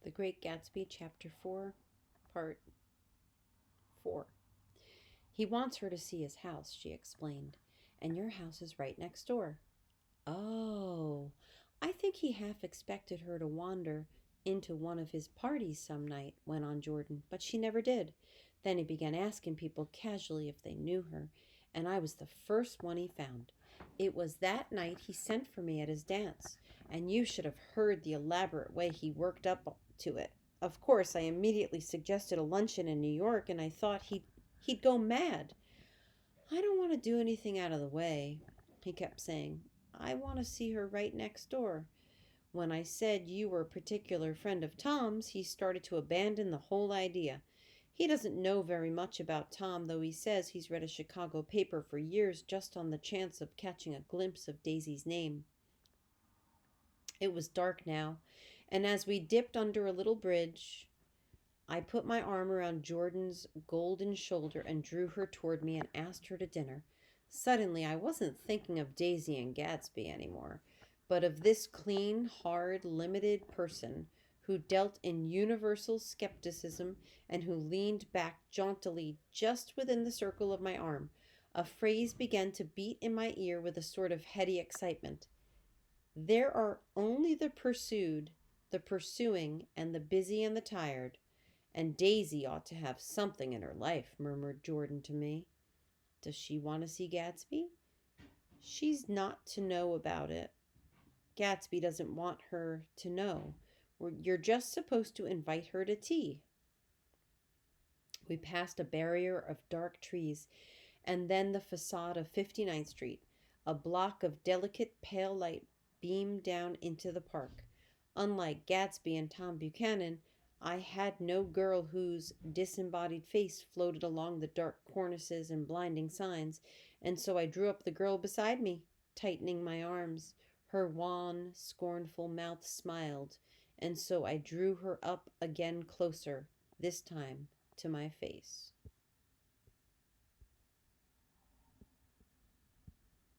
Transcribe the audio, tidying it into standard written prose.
The Great Gatsby, Chapter 4, Part 4. He wants her to see his house, she explained, and your house is right next door. Oh, I think he half expected her to wander into one of his parties some night, went on Jordan, but she never did. Then he began asking people casually if they knew her, and I was the first one he found. It was that night he sent for me at his dance, and you should have heard the elaborate way he worked up to it. Of course, I immediately suggested a luncheon in New York, and I thought he'd go mad. I don't want to do anything out of the way, he kept saying. I want to see her right next door. When I said you were a particular friend of Tom's, he started to abandon the whole idea. He doesn't know very much about Tom, though he says he's read a Chicago paper for years just on the chance of catching a glimpse of Daisy's name. It was dark now, and as we dipped under a little bridge, I put my arm around Jordan's golden shoulder and drew her toward me and asked her to dinner. Suddenly, I wasn't thinking of Daisy and Gatsby anymore, but of this clean, hard, limited person who dealt in universal skepticism and who leaned back jauntily just within the circle of my arm. A phrase began to beat in my ear with a sort of heady excitement. There are only the pursued, the pursuing, and the busy and the tired. And Daisy ought to have something in her life, murmured Jordan to me. Does she want to see Gatsby? She's not to know about it. Gatsby doesn't want her to know. You're just supposed to invite her to tea. We passed a barrier of dark trees and then the facade of 59th Street. A block of delicate pale light beamed down into the park. Unlike Gatsby and Tom Buchanan, I had no girl whose disembodied face floated along the dark cornices and blinding signs, and so I drew up the girl beside me, tightening my arms. Her wan, scornful mouth smiled, and so I drew her up again closer, this time to my face.